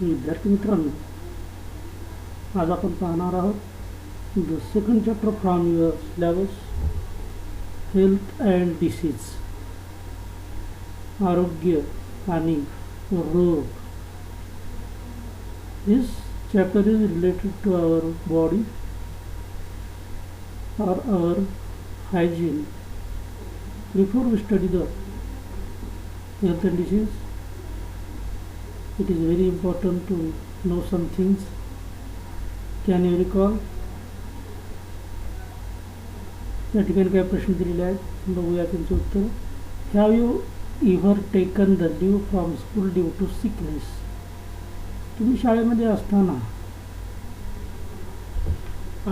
विद्यार्थी मित्रांनो, आज आपण पाहणार आहोत the second chapter from your syllabus, health and disease, आरोग्य आणि रोग. This chapter is related to our body or our hygiene. Before we study the health and disease, it is very important to know some things. Can you recall? या ठिकाणी काय प्रश्न दिलेले आहेत बघूया त्यांचे उत्तर. Have you ever taken the leave from school due to sickness? तुम्ही शाळेमध्ये असताना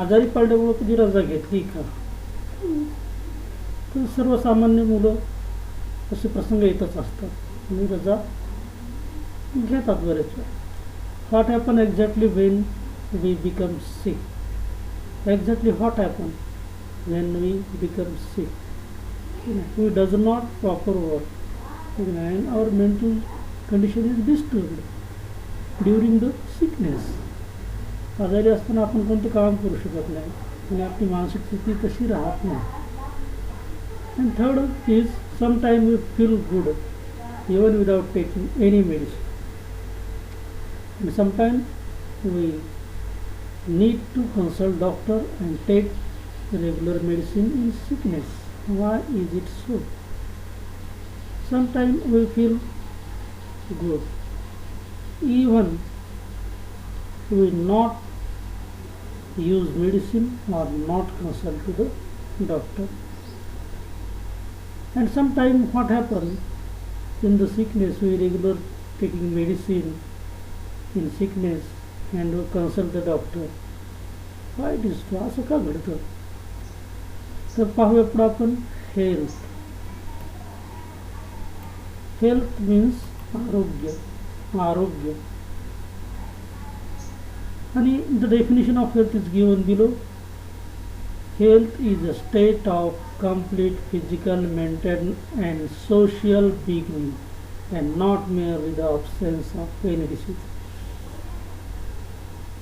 आजारी पडल्यामुळे कधी रजा घेतली का? तर सर्वसामान्य मुलं असे प्रसंग येतच असतात आणि रजा घेतात बरेच वेळा. What happen exactly when we become sick? Exactly what happen when we become sick? We does not proper work and our mental condition is disturbed during the sickness. आजारी असताना आपण कोणते काम करू शकत नाही आणि आपली मानसिक स्थिती तशी राहत नाही. And third is sometimes we feel good even without taking any medicine, and sometimes we need to consult doctor and take regular medicine in sickness. Why is it so? Sometimes we feel good even we not use medicine or not consult to the doctor. And sometimes what happens in the sickness, we regular taking medicine in sickness and we consult the doctor. Why it is so? असं का घडतं? तर पाहूया पुढे आपण health. Health means आरोग्य. आरोग्य आणि the definition of health is given below. Health is a state of complete physical, mental and social being and not merely the absence of any disease.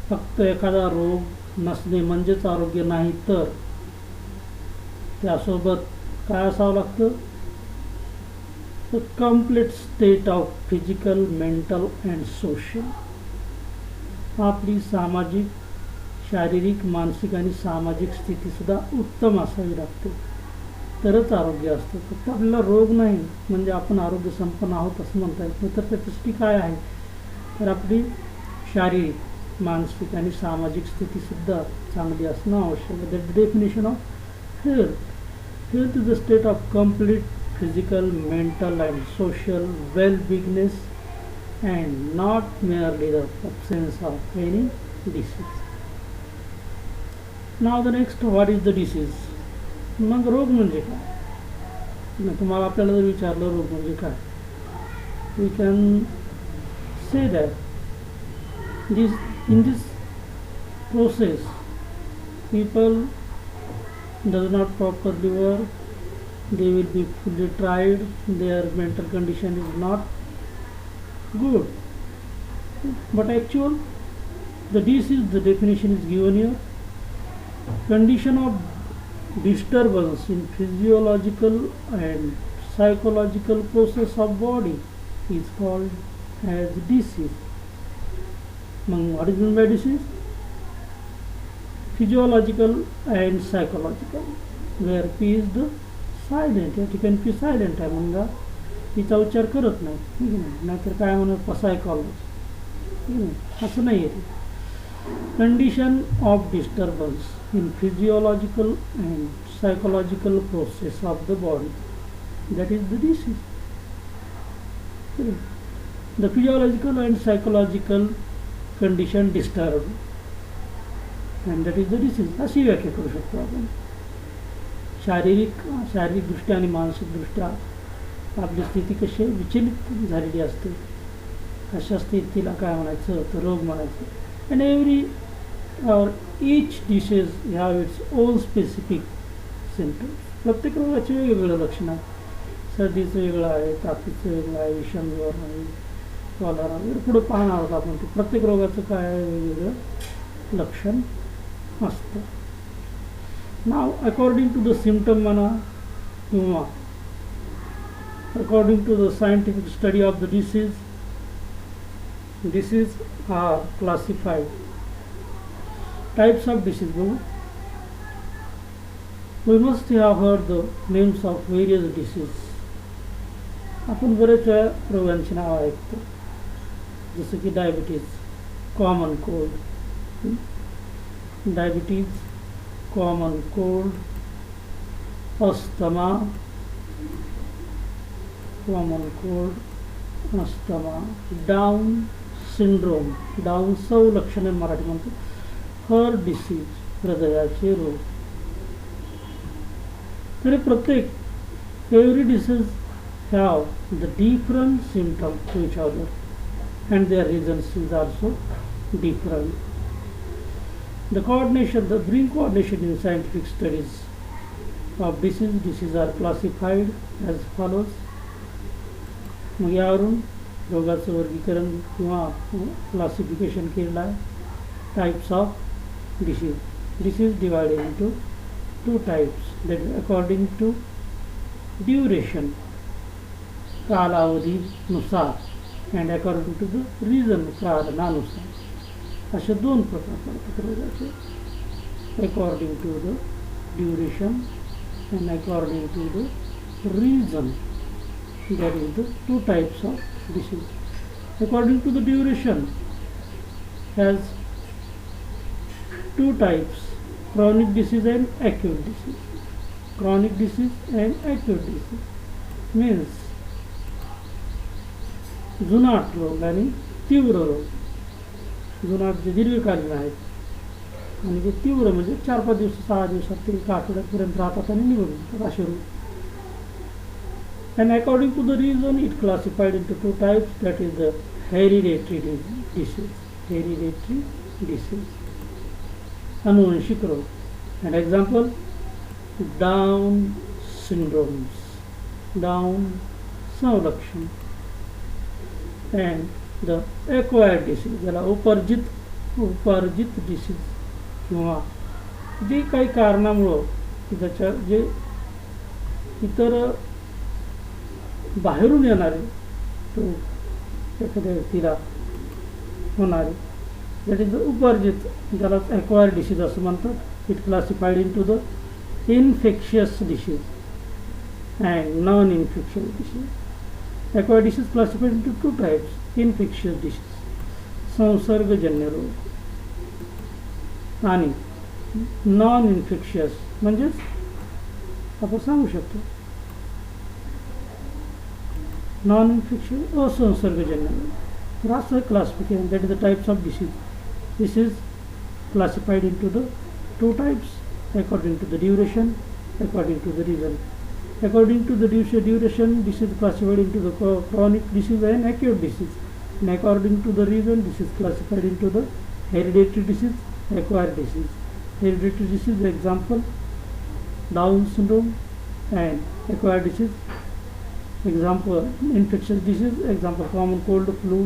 फक्त एखादा रोग नसणे म्हणजेच आरोग्य नाही, तर त्यासोबत काय असावं लागतं? The complete state of physical, mental and social. आपली सामाजिक, शारीरिक, मानसिक आणि सामाजिक स्थितीसुद्धा उत्तम असावी लागते, तरच आरोग्य असतं. फक्त आपल्याला रोग नाही म्हणजे आपण आरोग्य संपन्न आहोत असं म्हणता येत नाही. तर त्याच्यासाठी काय आहे? तर आपली शारीरिक, मानसिक आणि सामाजिक स्थितीसुद्धा चांगली असणं आवश्यक आहे. That the definition of health. Health is a state of complete physical, mental and social well-beingness and not merely the absence of any disease. Now the next, what is the disease? मग रोग म्हणजे काय? तुम्हाला आपल्याला जर विचारलं रोग म्हणजे काय, we can say that in this process people does not properly work, they will be fully tried, their mental condition is not good. But actual the disease, the definition is given here. Condition of disturbance in physiological and psychological process of body is called as disease. What is meant by disease? Physiological and psychological, where P is the silent. या ठिकाणी P silent आहे म्हणून तिचा उच्चार करत नाही, नाहीतर काय म्हणत सायकॉलॉजी, असं नाही आहे. Condition of disturbance in physiological and psychological process of the body, that is the disease. The physiological and psychological condition disturb and that is the disease. अशी व्याख्या करू शकतो आपण. शारीरिकदृष्ट्या आणि मानसिकदृष्ट्या आपली स्थिती कशी विचलित झालेली असते, अशा स्थितीला काय म्हणायचं? तर रोग म्हणायचं. अँड एव्हरी और each disease have its own specific symptoms. प्रत्येक रोगाचे वेगवेगळं लक्षण आहे. सर्दीचं वेगळं आहे, तापाचं वेगळं आहे, विषमज्वर आहे, कॉलरा पुढे पाहणार आहोत आपण. प्रत्येक रोगाचं काय वेगवेगळं लक्षण असतं. Now according to the symptom म्हणा किंवा according to the scientific study of the disease are classified. Types of disease बघू. We must have heard the names of various diseases. आपण बरेच वेळा रोगांची नावं ऐकतो, जसं की diabetes, common cold, diabetes, common cold, asthma, common cold, asthma, down syndrome, down संलक्षणे मराठी म्हणतो, हर्ट डिसीज, हृदयाचे रोग. तरी प्रत्येक every disease have the different symptoms to each other and their reasons is also different. The bring coordination in scientific studies of diseases are classified as follows. मग यावरून रोगाचं वर्गीकरण किंवा क्लासिफिकेशन केलेलं आहे. Types of disease divided into 2 types, that is according to duration, कालावधीनुसार, and according to the reason, कारणानुसार. असे 2 प्रकार पडतात रोगाचे, according to the duration and according to the reason. That is the 2 types of disease. According to the duration has 2 types, chronic disease and acute disease. Chronic disease and acute disease means जुनाट रोग आणि तीव्र रोग. जुनाट जे दीर्घकालीन आहेत आणि जे तीव्र म्हणजे 4-5 दिवस 6 दिवसात ते 1 आठवड्यापर्यंत राहतात आणि निघून जातात असे रोग. And according to the reason it classified into 2 types, that is the hereditary disease, अनुवंशिक रोग. And example, Down syndromes, Down संलक्षण, and the acquired disease, ज्याला उपार्जित डिसीज किंवा जे काही कारणामुळं त्याच्या जे इतर बाहेरून येणारे तो एखाद्या व्यक्तीला होणारे, दॅट इज द उपार्जित, ज्याला ॲक्वायर्ड डिसीज असं म्हणतात. It classified in to the infectious disease and non infectious disease. Acquired disease classified into 2 types, infectious disease, संसर्गजन्य रोग, आणि नॉन इन्फेक्शियस म्हणजेच आपण सांगू शकतो नॉन इन्फेक्शियस असंसर्गजन्य रोग. तर असं classification, that is the types of disease. This is classified in to the 2 types, according to the duration, according to the reason. According to the duration, this is classified into the chronic disease and acute disease. And according to the reason, this is classified into the hereditary disease, acquired disease. Hereditary disease, example, Down syndrome, and acquired disease, example, infectious disease, example, common cold, flu,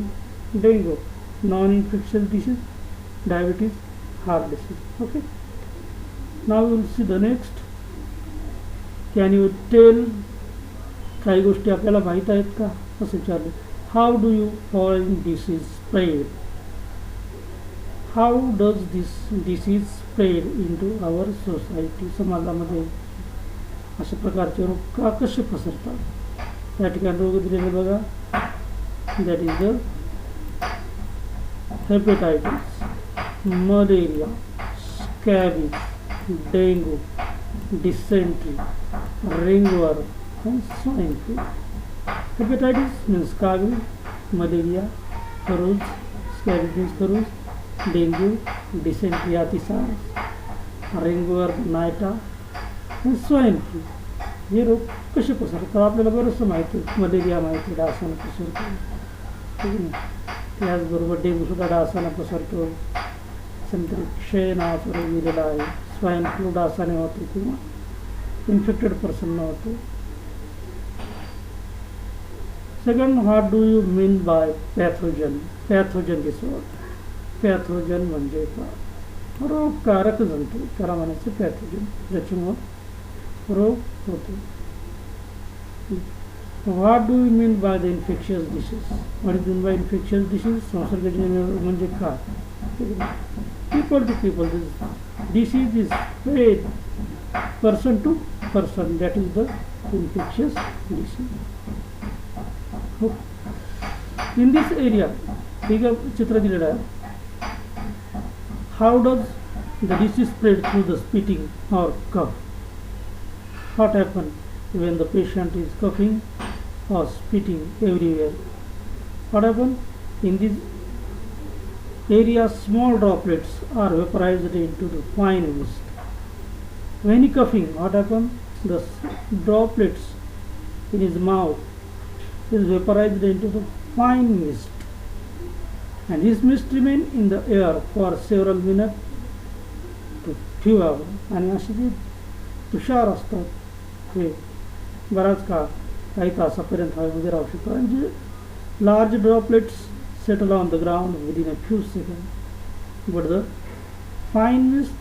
dengue. Non-infectious disease, diabetes, heart disease. Okay. Now we will see the next. Can you tell, काही गोष्टी आपल्याला माहीत आहेत का असं विचारले. How do you following disease spread, how does this disease spread into our society. समाजामध्ये अशा प्रकारचे रोग का कसे पसरतात. या ठिकाणी रोग दिलेले बघा. That is the hepatitis, malaria, scabies, dengue, dysentery, ringworm, and swine flu. Hepatitis means scurvy, malaria, carouse, scabies means carouse, dengue, dysentery, अतिसार, ringworm, nita, and swine flu. हे रोग कसे पसरतात आपल्याला बरंचसं माहिती आहे. मलेरिया माहिती, डासानं पसरतो, त्याचबरोबर डेंगूसुद्धा डासानं पसरतो. त्याच्यानंतर क्षय नावाचा रोग दिलेला आहे. स्वाईन फ्लू डासाने होतो किंवा इन्फेक्टेड पर्सन होतो. Second, what do you mean by pathogen? Pathogen this word. Pathogen म्हणजे काय? रोगकारक जंतू त्याला म्हणायचं पॅथोजन, ज्याच्यामुळे रोग होतो. What do you mean by the infectious disease? What is meant by infectious disease? संसर्गजन्य रोग म्हणजे काय? People to people. This disease is spread person to person. That is the infectious disease. In this area, ठीक है, चित्र दिलेला आहे. How does the disease spread through the spitting or cough? What happens when the patient is coughing or spitting everywhere? What happens in this area? Small droplets are vaporized into the fine mist. When he coughing, what happens? The droplets in his mouth is vaporized into the fine mist, and this mist remain in the air for several minutes to few hours. आणि असे जे तुषार असतात हे बराच काळ काही तासापर्यंत हवेमध्ये राहू शकतात, आणि जे large droplets settle on the ground within a few seconds, but the fine mist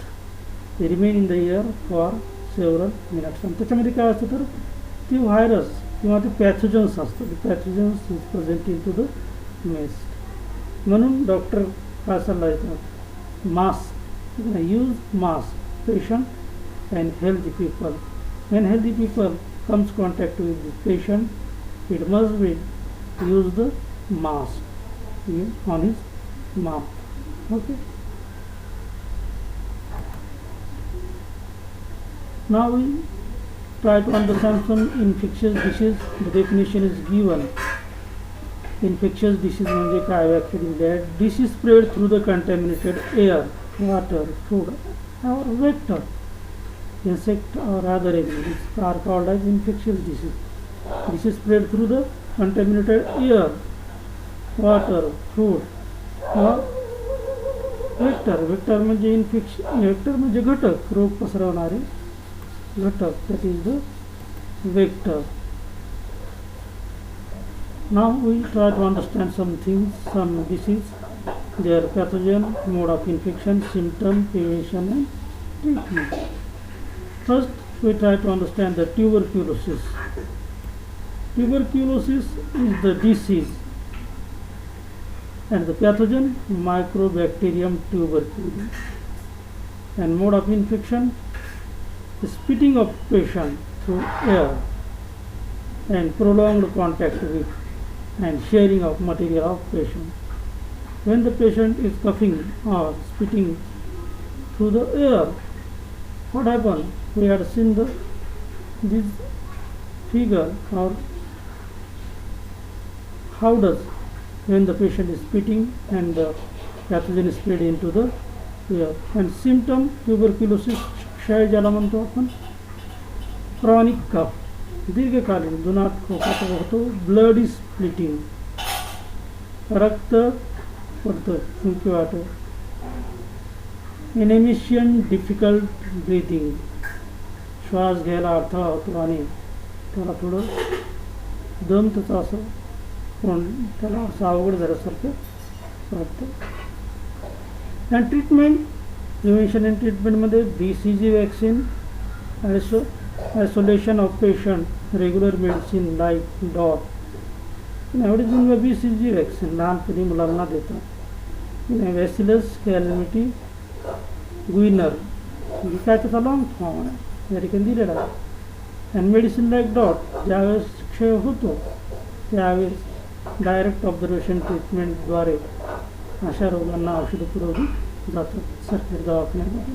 they remain in the air for several minutes. आणि त्याच्यामध्ये काय असतं तर ती व्हायरस किंवा ते पॅथोजन्स असतात. Pathogens is present in to the mist. म्हणून डॉक्टर काय सल्ला देतात? Mask, use mask. Patient and healthy people. when healthy people comes contact with the patient, it must be use the mask on his mouth. Okay. Now we try to understand some infectious disease. The definition is given. Infectious disease म्हणजे काय? व्याख्या दिली आहे. Disease spread through the contaminated air, water, food or vector. Insect or other animals are called as infectious disease. Disease spread through the contaminated air, water, food or vector. Vector म्हणजे infection. Vector म्हणजे घटक, रोग पसरवणारे घटक. That is the vector. Now we try to understand some things, some disease, their pathogen, mode of infection, symptom, prevention and treatment. First, we try to understand the tuberculosis. Tuberculosis is the disease and the pathogen Mycobacterium tuberculosis. And mode of infection, the spitting of patient through air and prolonged contact with and sharing of material of patient. When the patient is coughing or spitting through the air, what happens? We had seen this figure, or how does when the patient is spitting and the pathogen is spread into the air. And symptom tuberculosis, क्षय ज्याला म्हणतो आपण, chronic कफ, दीर्घकालीन जुनाट खोकाचा होतो. Blood is splitting, रक्त पडतं, फुंकी वाटतं. इनेमिशियन डिफिकल्ट ब्रीथिंग, श्वास घ्यायला अडथळा होतो आणि त्याला थोडं दम त्याचा असं कोण त्याला असं अवघड झाल्यासारखं वाटतं. अँड ट्रीटमेंट, प्रिव्हेन्शन अँड ट्रीटमेंटमध्ये BCG vaccine, isolation of patient, regular medicine like DOT. नॅवडेज BCG वॅक्सिन लहानपणी मुलांना देतात. बॅसिलस कॅलॅमिटी गुइनर म्हणजे काय त्याचा लॉंग फॉर्म आहे, या ठिकाणी दिलेला आहे. अँड मेडिसिन लाईक डॉट, ज्यावेळेस क्षय होतो त्यावेळेस डायरेक्ट ऑब्झर्वेशन ट्रीटमेंटद्वारे अशा रोगांना औषधं पुरवली जातात सरकारी दवाखान्यामध्ये.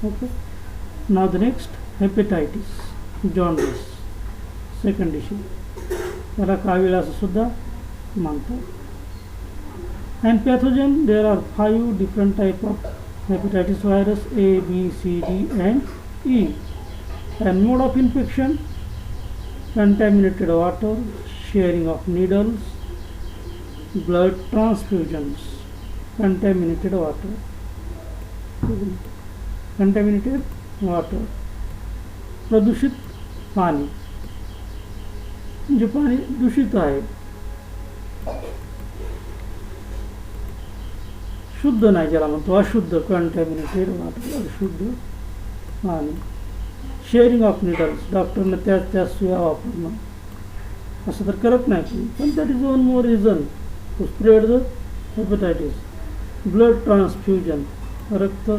Okay. Now the next, hepatitis, jaundice, second disease, त्याला कावीळ असं सुद्धा म्हणतात. And pathogen, there are 5 different type of hepatitis virus, A, B, C, D and E. And mode of infection, contaminated water, sharing of needles, blood transfusions. Contaminated water, प्रदूषित पाणी, जे पाणी दूषित आहे शुद्ध नाही, ज्याला म्हणतो अशुद्ध, कंटॅमिनेटेड वॉटर, अशुद्ध. आणि शेअरिंग ऑफ निडल्स, डॉक्टरनं त्या सुया वापरणं असं तर करत नाही, पण that is one more reason to spread the hepatitis. Blood transfusion, रक्त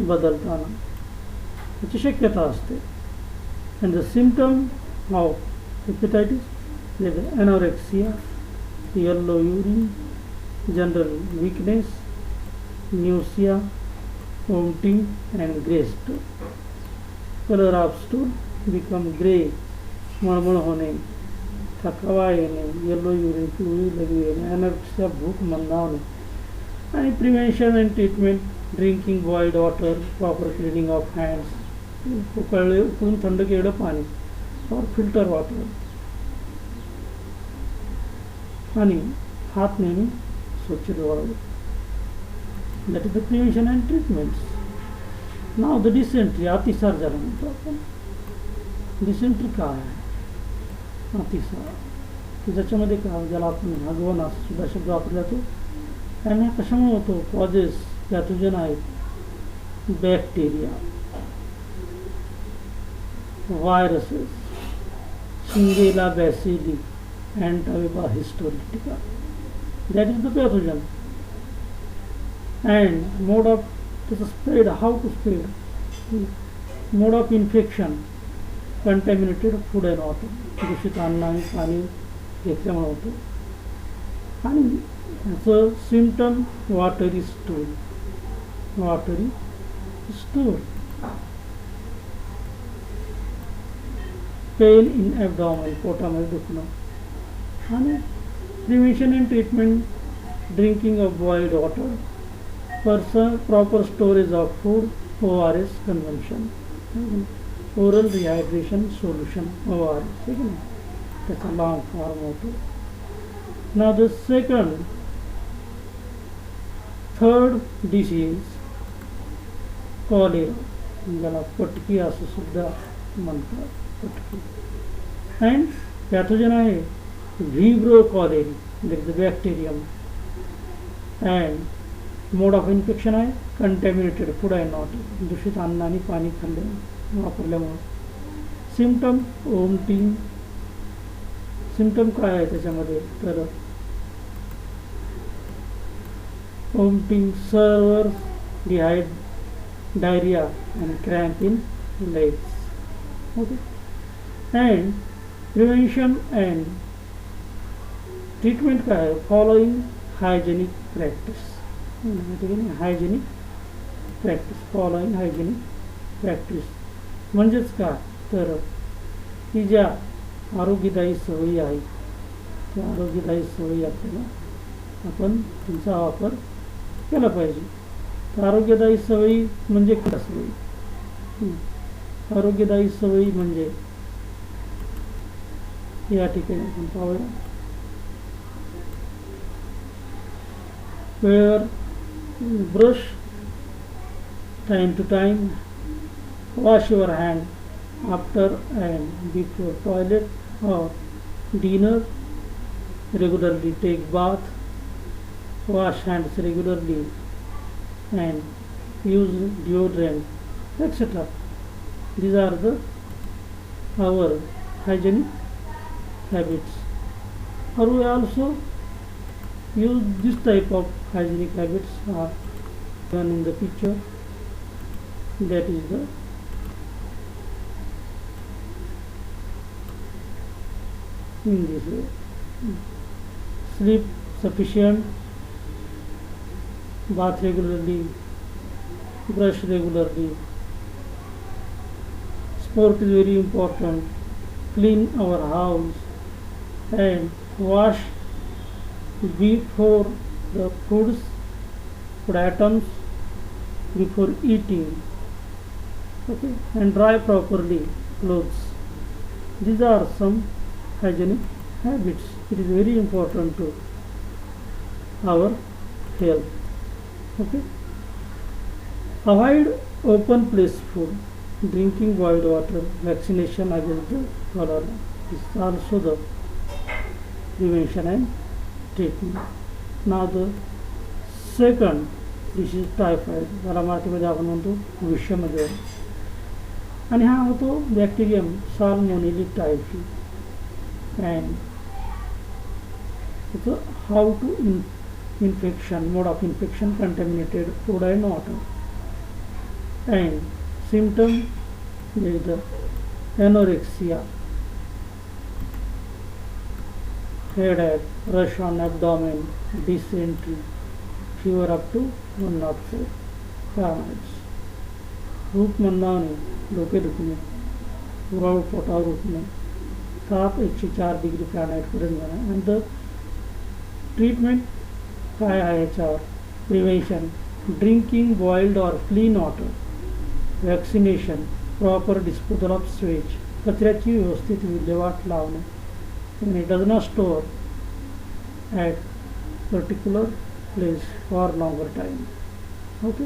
बदलताना याची शक्यता असते. And the symptom of hepatitis is anorexia, yellow urine, general weakness, nausea, vomiting and grey stool. Colour of stool become grey, मळमळ होणे, थकावा येणे, yellow urine, पिवळी लघवी येणे, एनर्जिया, भूक मंदावणे. आणि prevention and treatment, drinking boiled water, proper cleaning of hands, उकळून थंड केलेलं पाणी और फिल्टर वॉटर. आणि हात नेहमी स्वच्छ धुवावे. That is the prevention and treatments. Now the dysentery, अतिसार ज्याला म्हणतो आपण. डिसेंट्री काय आहे? अतिसार की ज्याच्यामध्ये काय, ज्याला आपण हगवण असं सुद्धा शब्द वापरला जातो. आणि हा कशामुळे होतो? कॉजेस पॅथोजन आहेत, bacteria, viruses, shigella bacilli, entamoeba histolytica, that is the pathogen. And mode of त्याचं spread, how to spread, mode of infection, contaminated food and water, दूषित अन्न आणि पाणी घेतल्यामुळे होतं. आणि ह्याचं symptom watery stool, watery stool, pain in abdomen, पोटामध्ये दुखणं. आणि prevention and treatment, drinking of boiled water, proper storage of food, ORS convention, oral rehydration solution, ORS, ठीक आहे. त्याचा लॉंग फॉर्म होतो. Now the third disease, cholera, ज्याला पटकी असं सुद्धा म्हणतात, पटकी. अँड पॅथोजन आहे vibrio cholerae, that is the bacterium. And mode of infection आहे कंटॅमिनेटेड फूड अँड वॉटर, दूषित अन्न आणि पाणी वापरल्यामुळे. सिम्पटम वोमिटिंग, सिम्पटम काय आहे त्याच्यामध्ये? तर vomiting, server, diarrhoea and cramp in legs. Okay. And prevention and treatment काय आहे? Following hygienic practice, hygienic practice, following hygienic practice म्हणजेच काय? तर की ज्या आरोग्यदायी सवयी आहेत, त्या आरोग्यदायी सवयी आपल्याला आपण त्यांचा वापर केला पाहिजे. तर आरोग्यदायी सवयी म्हणजे काय सवयी? आरोग्यदायी सवयी म्हणजे या ठिकाणी आपण पाहूया. वेळेवर brush, time to time, wash your hand after and before toilet or dinner, regularly take bath, wash hands regularly and use deodorant, etc. These are our hygienic habits. Or we also use this type of hygienic habits are given in the picture. That is the in this way. Sleep sufficient, bath regularly, brush regularly. Sport is very important. Clean our house and wash before the food items before eating. Okay, and dry properly clothes. These are some hygienic habits. It is very important to our health. Okay. Avoid open place food, drinking boiled water, vaccination against the cholera is also the prevention and treatment. Now the second disease typhoid, ज्याला मराठीमध्ये आपण म्हणतो विषमज्वर, आणि हा होतो bacterium salmonella typhi. And how to infection, mode of infection, contaminated food and water. And symptom is the anorexia, headache, rush on abdomen, dysentery, fever up to 104 Fahrenheit, रूप मंदावणे, डोके दुखणे, उराळ पोटावर उठणे, ताप 104 डिग्री फॅरनहाइट पर्यंत जाणे. आणि द ट्रीटमेंट काय आहे याच्यावर? Prevention, drinking boiled or clean water, vaccination, proper disposal of Suez, कचऱ्याची व्यवस्थित विल्हेवाट लावणे, आणि does not store at particular place for longer time. Okay.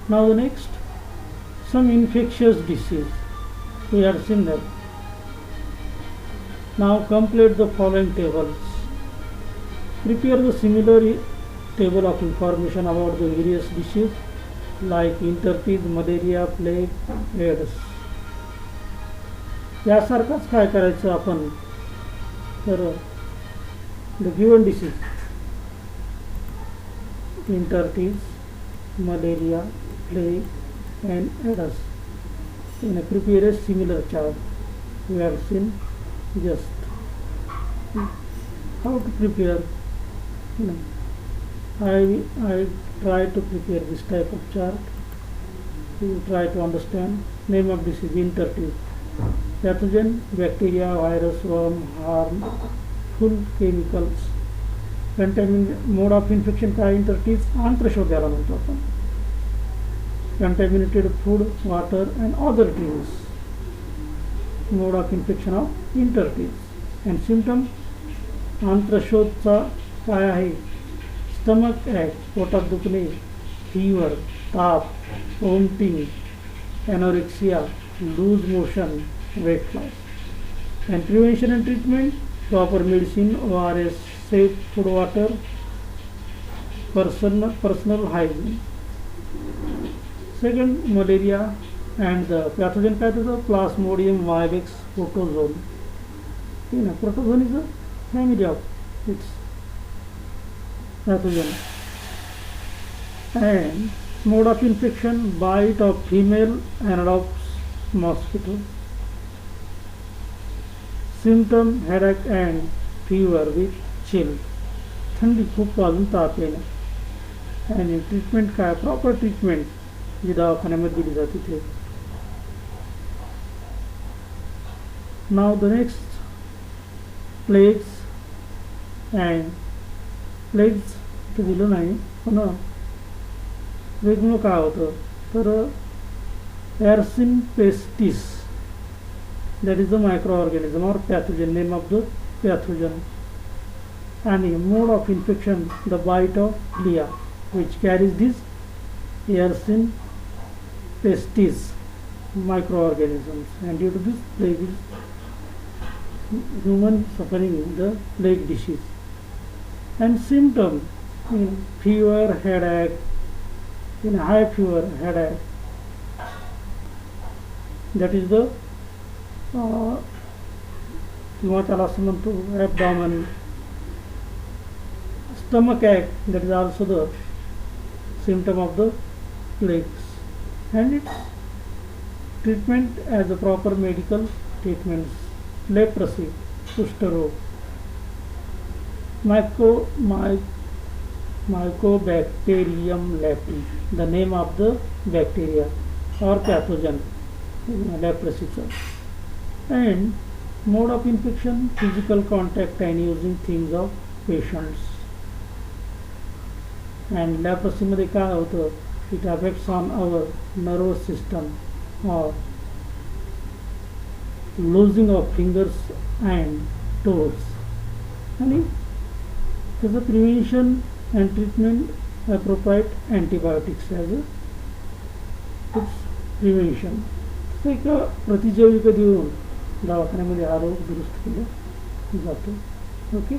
Now the next, some infectious disease. We have seen that. Now complete the following tables. Prepare the similar table of information about the various diseases like interteeth, malaria, plague, AIDS. यासारखंच काय करायचं आपण तर the given disease, interteeth, malaria, plague and AIDS. In a prepare a similar chart. We have seen just how to prepare. I try to prepare this type of chart. You try to understand. Name of disease, interteeth, pathogen, bacteria, virus, worm, harmful chemicals, contaminant, mode of infection काय interteeth, आंत्रशोथ्याला म्हणतो आपण. Contaminated food, water and other drinks, mode of infection of interteeth. And symptom, आंत्रशोथचा काय आहे? Stomach ॲक, पोटात दुखणे, fever, ताप, vomiting, anorexia, loose motion, weight loss. And prevention and treatment, proper medicine, ORS, safe food, water, personal hygiene. Second, malaria and the pathogen काय त्याचं? Plasmodium vivax protozoan. Protozoan is a family of its pathogen. And mode of infection, bite of female Anopheles mosquito. Symptom, headache and fever with chill. थंडी खूप वाजून ताप येणे. आणि treatment काय? Proper treatment जी दवाखान्यामध्ये दिली जाते ते. Now the next, plagues and plagues ते दिलं नाही, पण वेगळं काय होतं तर yersinia pestis, that is the micro organism or pathogen, name of the pathogen. आणि mode of infection, the bite of flea which carries this yersinia pestis microorganisms, and due to this plague is human suffering the plague disease. And symptom, fever, headache, high fever, headache, that is the किंवा त्याला असं म्हणतो abdomen, stomach ache, that is also the symptom of the plagues. And its treatment as a proper medical treatments, leprosy, कुष्ठरोग, Mycobacterium leprae, the name of the bacteria or pathogen, leprosy. And mode of infection, physical contact and using things of patients. And leprosy मध्ये काय होतं? It affects on our nervous system or losing of fingers and toes. And there's a prevention and treatment, appropriate antibiotics as a its prevention. एक प्रतिजैविक देऊन दवाखान्यामध्ये हा रोग दुरुस्त केला जातो. Okay,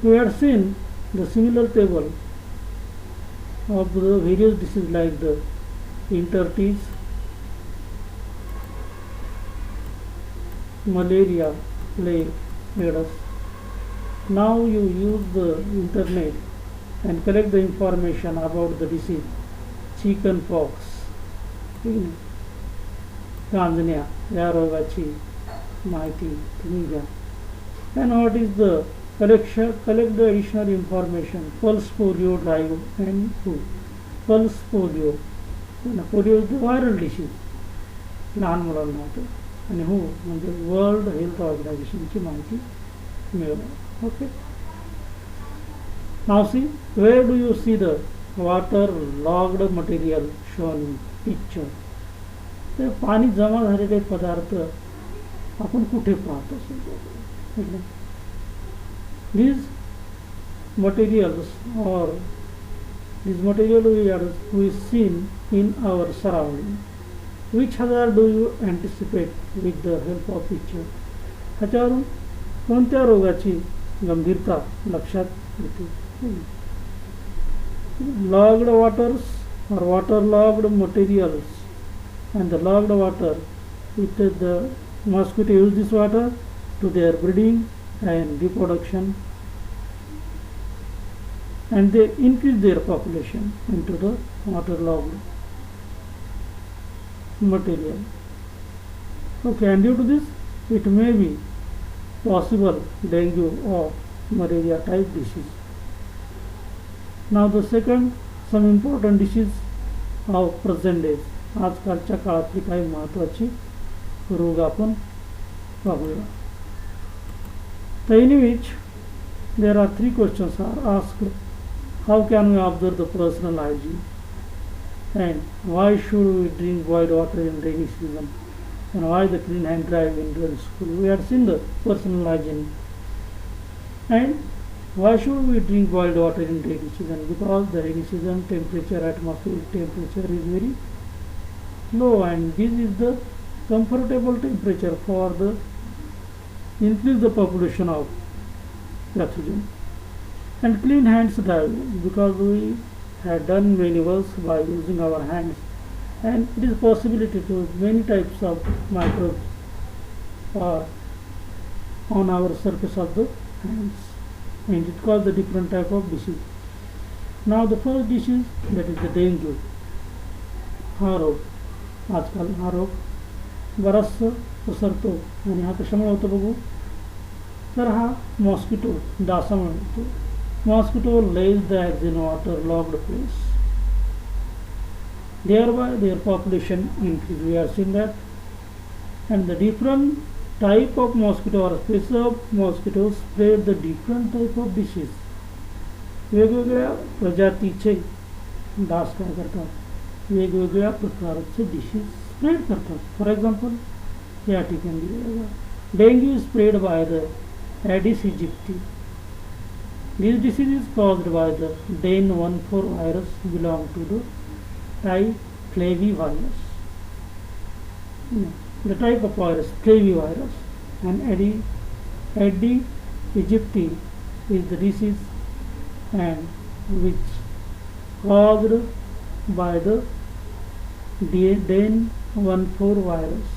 we had seen the similar table of the various diseases like the enteritis, malaria, plague, AIDS. Now you use the internet and collect the information about the disease, chicken pox, कांजण्या या रोगाची माहिती तुम्ही घ्या. And what is the collect the additional information, pulse polio drive and who. Pulse polio, polio is the viral disease लहान मुलांना होतं, आणि हो म्हणजे वर्ल्ड हेल्थ ऑर्गनायझेशनची माहिती मिळवा. Okay, now see where do you see the waterlogged material shown in picture. ते पाणी जमा झालेले पदार्थ आपण कुठे पाहतो. These materials or this material we seen in our surrounding. Which hazard do you anticipate with the help of picture? ह्याच्यावरून कोणत्या रोगाची गंभीरता लक्षात येते. Logged waters or water-logged materials, and the logged water, it is the mosquito use this water to their breeding and reproduction, and they increase their population into the waterlogged material. Okay, and due to this, it may be possible dengue or malaria type disease. Now the second, some important disease of present days. आजकालच्या काळातली काही महत्त्वाची रोग आपण पाहूया. In which there are 3 questions are asked. How can we observe the personal hygiene, and why should we drink boiled water in rainy season, and why the clean hand drive in during school. We had seen the personal hygiene. And why should we drink boiled water in rainy season? Because the rainy season temperature, atmospheric temperature is very low, and this is the comfortable temperature for the increase the population of pathogen. And clean hands drive, because we had done many works by using our hands, and it is possibility to many types of microbes are on our surface of the hands, and it causes the different type of disease. Now the first disease, that is the dengue. हा रोग आजकाल हा रोग बराचसा पसरतो, आणि हा कशामुळे होतो बघू. तर हा मॉस्किटो डासामुळे होतो. Mosquito lays the eggs in water-logged place. Thereby their population increase. We have seen that. And the different type of mosquito or species of mosquitoes spread the different type of disease. वेगवेगळ्या प्रजातीचे dance काय करतात, वेगवेगळ्या प्रकारचे disease spread करतात. For example या ठिकाणी दिलेलं dengue is spread by the Aedes इजिप्टी. This disease is caused by the DEN14 virus belong to the flavivirus. The type of virus, flavivirus, and Aedes aegypti is the disease and which caused by the DEN14 virus,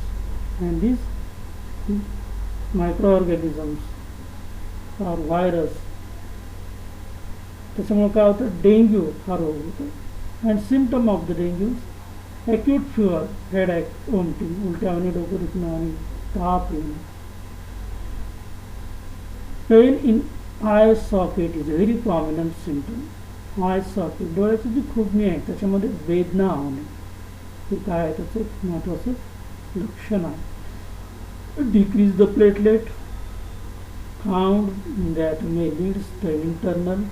and these microorganisms or virus. त्याच्यामुळे काय होतं, dengue हा रोग होतो. And symptom of the dengue acute fever, headache, vomiting, उलट्या आणि डोकं दुखणं आणि ताप येणं. Pain in eye socket is very prominent symptom. Eye socket डोळ्याची जी खुपणी आहे त्याच्यामध्ये वेदना होणे हे काय आहे त्याचं एक महत्त्वाचं लक्षण आहे. Decrease the platelet count that may leads the internal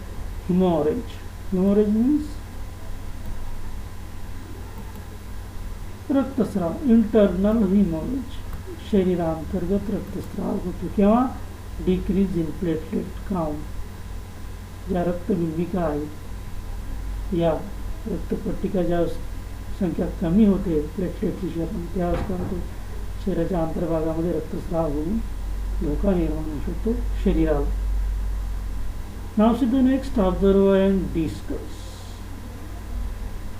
hemorrhage. Hemorrhage means रक्तस्राव. इंटरनल hemorrhage, शरीरांतर्गत रक्तस्राव होतो. किंवा डिक्रीज इन प्लेटलेट काउंट, ज्या रक्तबिंबिका आहेत या रक्तपट्टिका ज्या संख्या कमी होते प्लेटलेटची शरण त्यावेळेस काय होतं शरीराच्या अंतर्भागामध्ये रक्तस्राव होऊन धोका निर्माण होऊ शकतो शरीराला. Now see the next observe and discuss.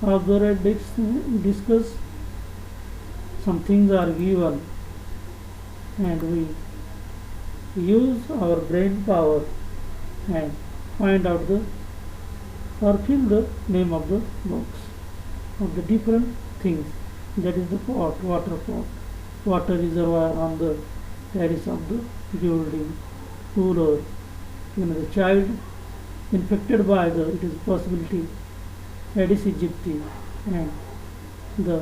Observe and discuss. Some things are given and we use our brain power and find out the or fill the name of the box of the different things. That is the pot, water pot, water reservoir on the terrace of the building, cooler. When the child infected by it is possibility Aedes aegypti and the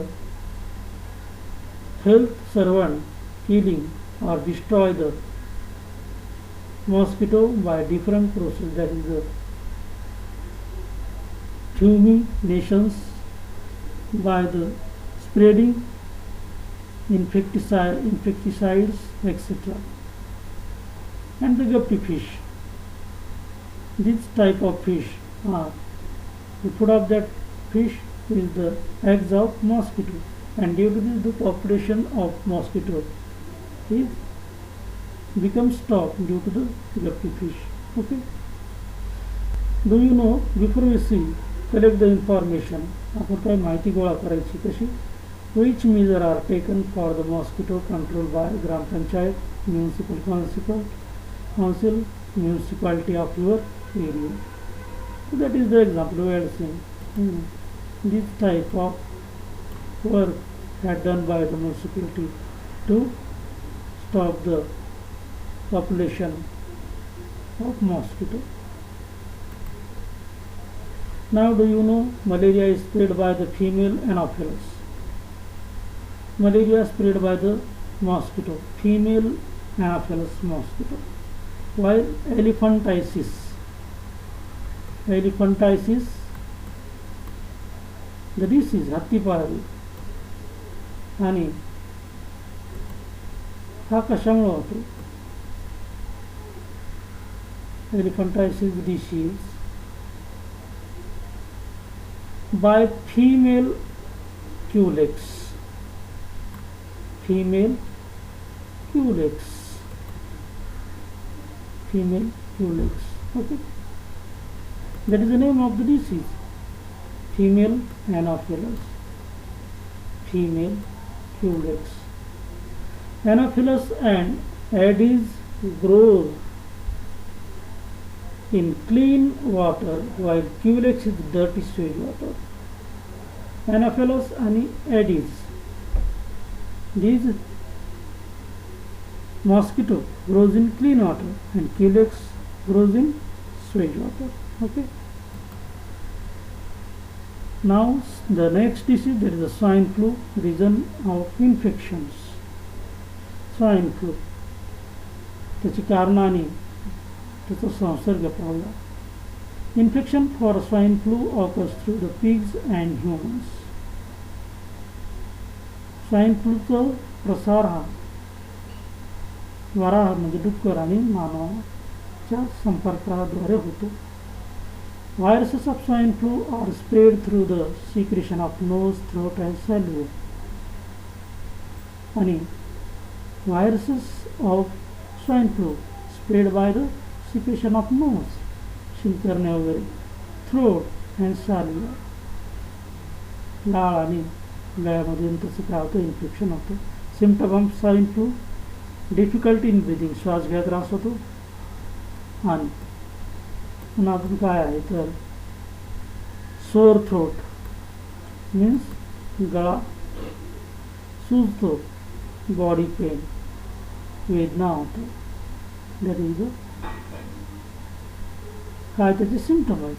health servant killing or destroy the mosquito by different process, that is the fumigations by the spreading insecticides etc. And the guppy fish. This type of fish are the food of that fish is the eggs of mosquito, and due to this the population of mosquito is becomes stopped due to the guppy fish. Okay. Do you know, before we see collect the information, आपण काय माहिती गोळा करायची कशी, which measure are taken for the mosquito control by Gram Panchayat, municipal council, municipality of your area. So that is the example we had seen. This type of work had done by the municipality to stop the population of mosquito. Now do you know malaria is spread by the female Anopheles. Malaria is spread by the mosquito, female Anopheles mosquito. While elephantiasis the disease हत्तीपाळवी आणि हा कशामुळे होतो. elephantiasis disease by female culex. Okay, that is the name of the disease, female Anopheles, female culex. Anopheles and Aedes grows in clean water while culex is dirty sewage water. Anopheles and Aedes, these mosquito grows in clean water and culex grows in sewage water. Okay. Now the next disease, that is the swine flu, reason of infections. Swine flu, त्याची कारण आणि त्याचा संसर्ग पाहूया. Infection for swine flu occurs through the pigs and humans. Swine फ्लूचा प्रसार हा वराह म्हणजे डुक्कर आणि मानवाच्या संपर्काद्वारे होतो. Viruses of swine flu are spread through the secretion of nose, throat and saliva. आणि viruses of swine flu spread by the secretion of nose, शिंकरणे वगैरे, throat and saliva, लाळ आणि गळ्यामधून त्याचं काय होतं, इन्फेक्शन होतं. Symptom of swine flu, difficulty in breathing, श्वास घ्यायला त्रास होतो. आणि पुन्हा अजून काय आहे तर सोअर थ्रोट मीन्स गळा सुजतो, बॉडी पेन, वेदना होतो. दॅट इज काय त्याचे सिम्पटम आहेत.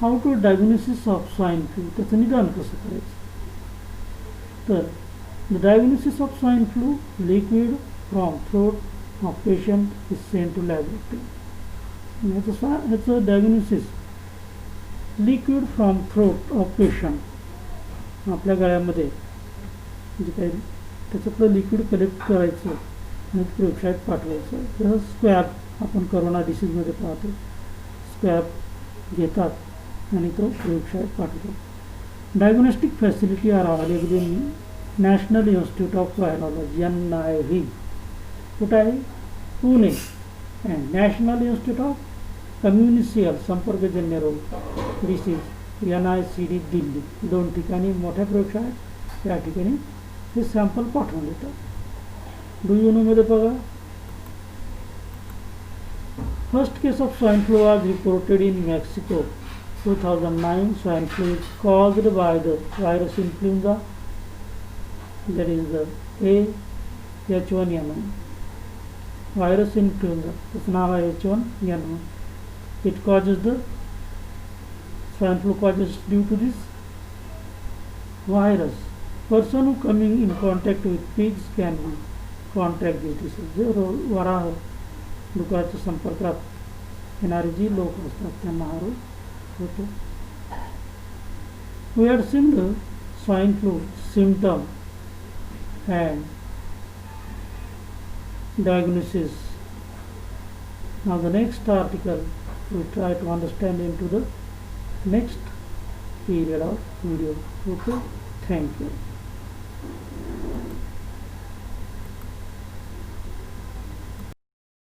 How to diagnosis of swine flu, त्याचं निदान कसं करायचं. तर the diagnosis of swine flu, liquid from throat of patient is sent to laboratory. ह्याचं diagnosis liquid from throat of patient, आपल्या गळ्यामध्ये जे काही त्याच्यातलं लिक्विड कलेक्ट करायचं आणि प्रयोगशाळेत पाठवायचं. जसं स्क्वॅब आपण करोना डिसीजमध्ये पाहतो, स्क्वॅब घेतात आणि तो प्रयोगशाळेत पाठवतो. Diagnostic facility are available in National Institute of Virology NIV कुठं आहे Pune and national institute of communicable संपर्कजन्य रोग डिसीज NICD दिल्ली. दोन ठिकाणी मोठ्या प्रयोगशाळा आहेत. त्या ठिकाणी हे सॅम्पल पाठवून देतात. डू यू नो मध्ये बघा first case of swine flu was reported in Mexico 2009. Swine flu is caused by the virus influenza, that is the H1N1. Virus influenza, त्याचं नाव आहे H1N1. It causes the swine flu causes due to this virus. Person who coming in contact with pigs can be contract this disease. जे वराह डुकराच्या संपर्कात येणारे जी लोक असतात त्यांना हा रोग होतो. We had seen the swine flu symptom and diagnosis. Now the next article we try to understand into the next period of video. Okay, thank you.